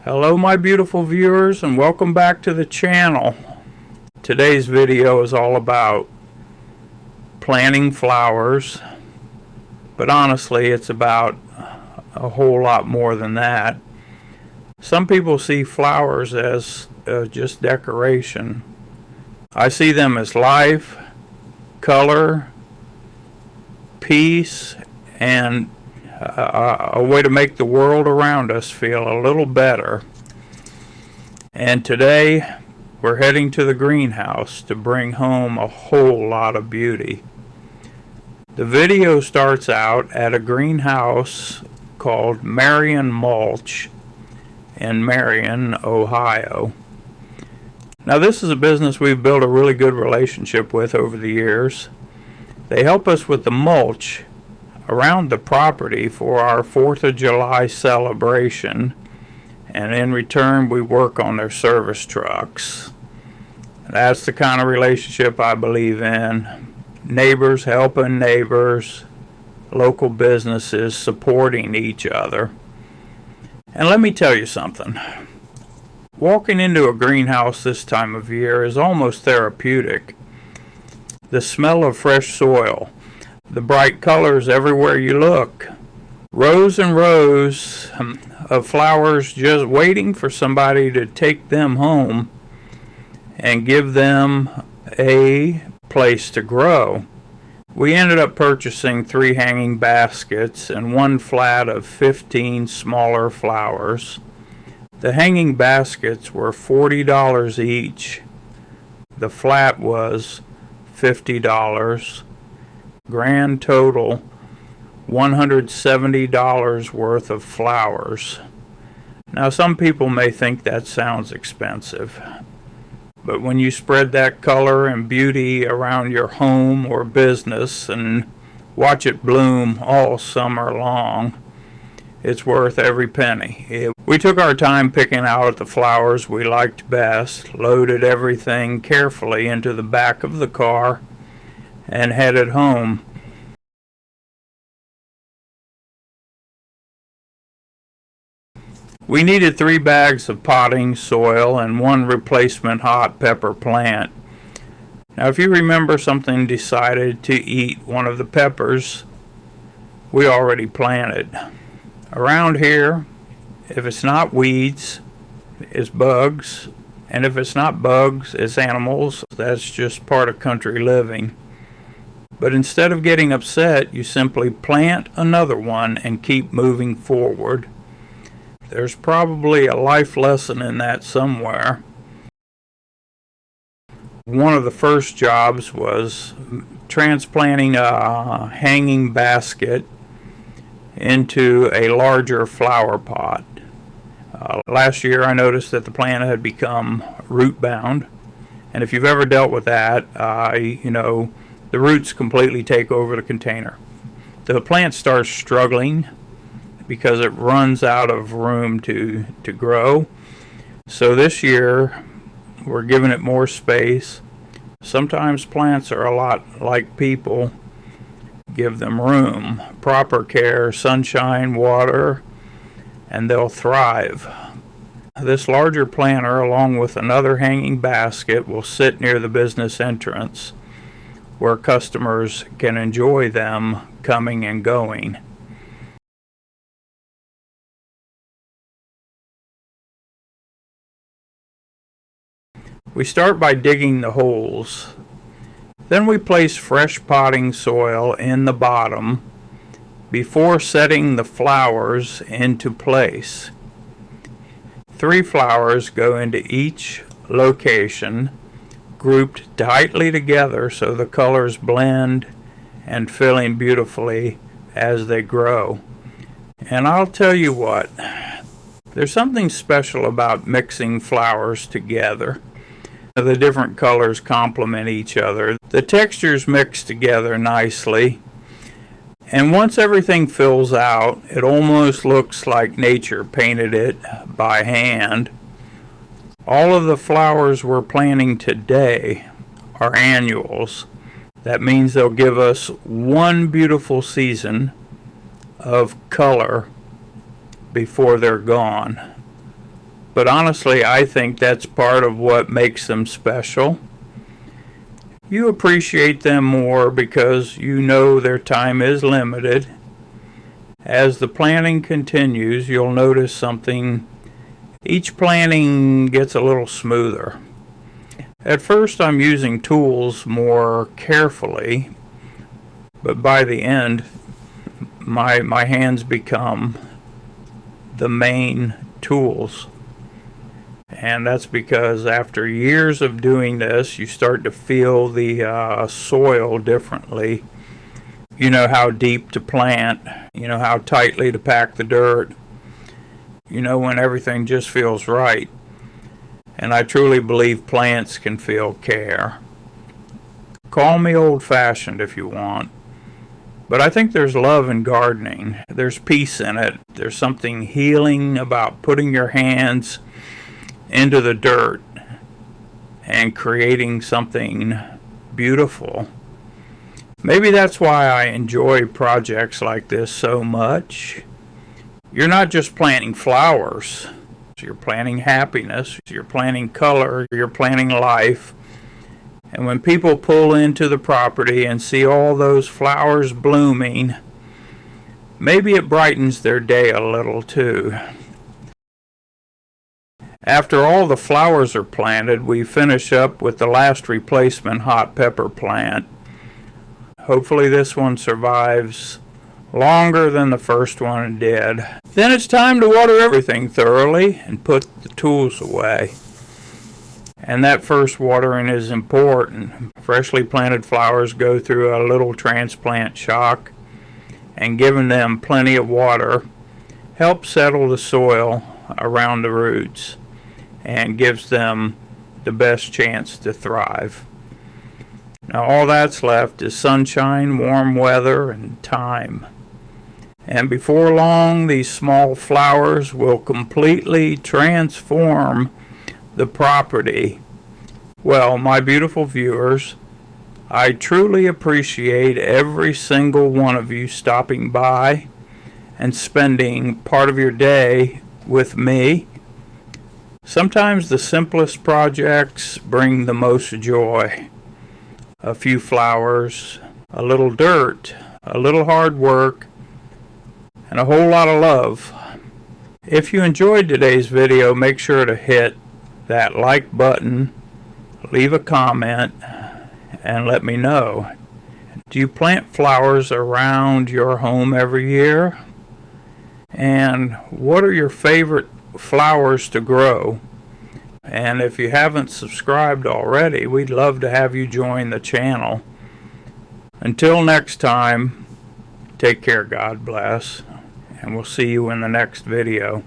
Hello my beautiful viewers, and welcome back to the channel. Today's video is all about planting flowers, but honestly it's about a whole lot more than that. Some people see flowers as just decoration. I see them as life, color, peace, and a way to make the world around us feel a little better. And today we're heading to the greenhouse to bring home a whole lot of beauty. The video starts out at a greenhouse called Marion Mulch in Marion, Ohio. Now this is a business we've built a really good relationship with over the years. They help us with the mulch around the property for our 4th of July celebration, and in return we work on their service trucks. That's the kind of relationship I believe in. Neighbors helping neighbors, local businesses supporting each other. And let me tell you something. Walking into a greenhouse this time of year is almost therapeutic. The smell of fresh soil, the bright colors everywhere you look, rows and rows of flowers just waiting for somebody to take them home and give them a place to grow. We ended up purchasing 3 hanging baskets and 1 flat of 15 smaller flowers. The hanging baskets were $40 each. The flat was $50. Grand total $170 worth of flowers. Now some people may think that sounds expensive, but when you spread that color and beauty around your home or business and watch it bloom all summer long, it's worth every penny. We took our time picking out the flowers we liked best, loaded everything carefully into the back of the car, and headed home. We needed 3 bags of potting soil and 1 replacement hot pepper plant. Now if you remember, something decided to eat one of the peppers we already planted. Around here, if it's not weeds, it's bugs, and if it's not bugs, it's animals. That's just part of country living. But instead of getting upset, you simply plant another one and keep moving forward. There's probably a life lesson in that somewhere. One of the first jobs was transplanting a hanging basket into a larger flower pot. Last year I noticed that the plant had become root bound, and if you've ever dealt with that, the roots completely take over the container. The plant starts struggling because it runs out of room to grow. So this year we're giving it more space. Sometimes plants are a lot like people. Give them room, proper care, sunshine, water, and they'll thrive. This larger planter, along with another hanging basket, will sit near the business entrance where customers can enjoy them coming and going. We start by digging the holes. Then we place fresh potting soil in the bottom before setting the flowers into place. 3 flowers go into each location, grouped tightly together so the colors blend and fill in beautifully as they grow. And I'll tell you what, there's something special about mixing flowers together. The different colors complement each other. The textures mix together nicely, and once everything fills out, it almost looks like nature painted it by hand. All of the flowers we're planting today are annuals. That means they'll give us one beautiful season of color before they're gone. but honestly, I think that's part of what makes them special. You appreciate them more because you know their time is limited. As the planting continues, you'll notice something. Each planting gets a little smoother. At first, I'm using tools more carefully, but by the end, my hands become the main tools. And that's because after years of doing this, you start to feel the soil differently. You know how deep to plant, you know how tightly to pack the dirt, you know when everything just feels right. And I truly believe plants can feel care. Call me old-fashioned if you want, but I think there's love in gardening. There's peace in it. There's something healing about putting your hands into the dirt and creating something beautiful. Maybe that's why I enjoy projects like this so much. You're not just planting flowers. You're planting happiness. You're planting color. You're planting life. And when people pull into the property and see all those flowers blooming, maybe it brightens their day a little too. After all the flowers are planted, we finish up with the last replacement hot pepper plant. Hopefully this one survives longer than the first one did. Then it's time to water everything thoroughly and put the tools away. And that first watering is important. Freshly planted flowers go through a little transplant shock, and giving them plenty of water helps settle the soil around the roots and gives them the best chance to thrive. Now all that's left is sunshine, warm weather, and time. And before long, these small flowers will completely transform the property. Well, my beautiful viewers, I truly appreciate every single one of you stopping by and spending part of your day with me. Sometimes the simplest projects bring the most joy. A few flowers, a little dirt, a little hard work, and a whole lot of love. If you enjoyed today's video, make sure to hit that like button, leave a comment, and let me know. Do you plant flowers around your home every year? And what are your favorite flowers to grow? And if you haven't subscribed already, we'd love to have you join the channel. Until next time, take care, God bless, and we'll see you in the next video.